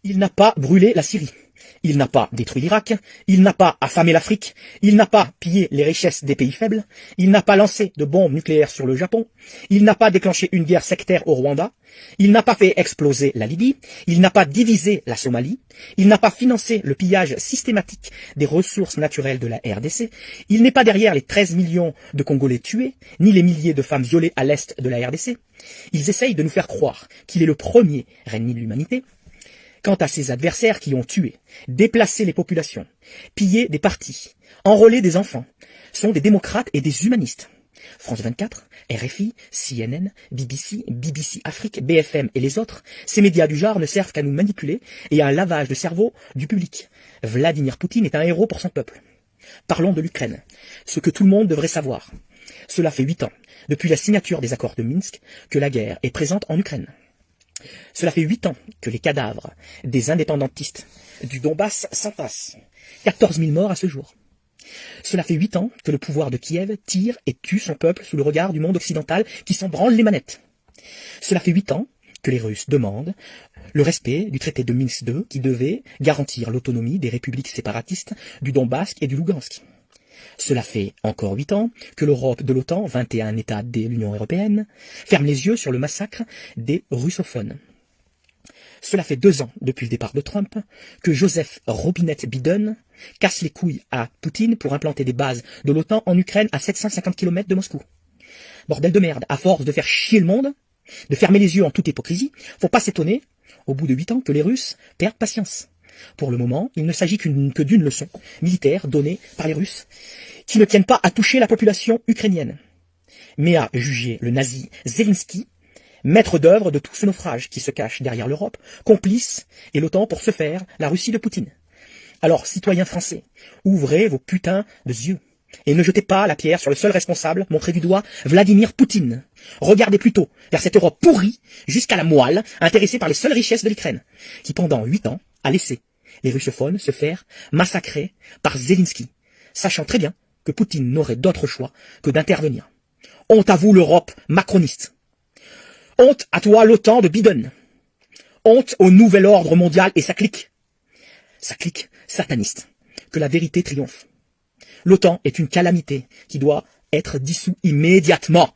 Il n'a pas brûlé la Syrie. Il n'a pas détruit l'Irak. Il n'a pas affamé l'Afrique. Il n'a pas pillé les richesses des pays faibles. Il n'a pas lancé de bombes nucléaires sur le Japon. Il n'a pas déclenché une guerre sectaire au Rwanda. Il n'a pas fait exploser la Libye. Il n'a pas divisé la Somalie. Il n'a pas financé le pillage systématique des ressources naturelles de la RDC. Il n'est pas derrière les 13 millions de Congolais tués, ni les milliers de femmes violées à l'est de la RDC. Ils essayent de nous faire croire qu'il est le premier ennemi de l'humanité. Quant à ses adversaires qui ont tué, déplacé les populations, pillé des partis, enrôlé des enfants, sont des démocrates et des humanistes. France 24, RFI, CNN, BBC Afrique, BFM et les autres, ces médias du genre ne servent qu'à nous manipuler et à un lavage de cerveau du public. Vladimir Poutine est un héros pour son peuple. Parlons de l'Ukraine, ce que tout le monde devrait savoir. Cela fait 8 ans, depuis la signature des accords de Minsk, que la guerre est présente en Ukraine. Cela fait 8 ans que les cadavres des indépendantistes du Donbass s'entassent. 14 000 morts à ce jour. Cela fait 8 ans que le pouvoir de Kiev tire et tue son peuple sous le regard du monde occidental qui s'en branle les manettes. Cela fait 8 ans que les Russes demandent le respect du traité de Minsk II qui devait garantir l'autonomie des républiques séparatistes du Donbass et du Lugansk. Cela fait encore 8 ans que l'Europe de l'OTAN, 21 États de l'Union européenne, ferme les yeux sur le massacre des russophones. Cela fait 2 ans, depuis le départ de Trump, que Joseph Robinette Biden casse les couilles à Poutine pour implanter des bases de l'OTAN en Ukraine à 750 km de Moscou. Bordel de merde, à force de faire chier le monde, de fermer les yeux en toute hypocrisie, faut pas s'étonner, au bout de 8 ans, que les Russes perdent patience. Pour le moment, il ne s'agit que d'une leçon militaire donnée par les Russes, qui ne tiennent pas à toucher la population ukrainienne, mais à juger le nazi Zelensky, maître d'œuvre de tout ce naufrage qui se cache derrière l'Europe, complice, et l'OTAN pour se faire la Russie de Poutine. Alors, citoyens français, ouvrez vos putains de yeux, et ne jetez pas la pierre sur le seul responsable, montré du doigt, Vladimir Poutine. Regardez plutôt vers cette Europe pourrie, jusqu'à la moelle, intéressée par les seules richesses de l'Ukraine, qui pendant 8 ans a laissé les russophones se faire massacrer par Zelensky, sachant très bien que Poutine n'aurait d'autre choix que d'intervenir. Honte à vous l'Europe macroniste. Honte à toi l'OTAN de Biden. Honte au nouvel ordre mondial et sa clique sataniste. Que la vérité triomphe. L'OTAN est une calamité qui doit être dissous immédiatement.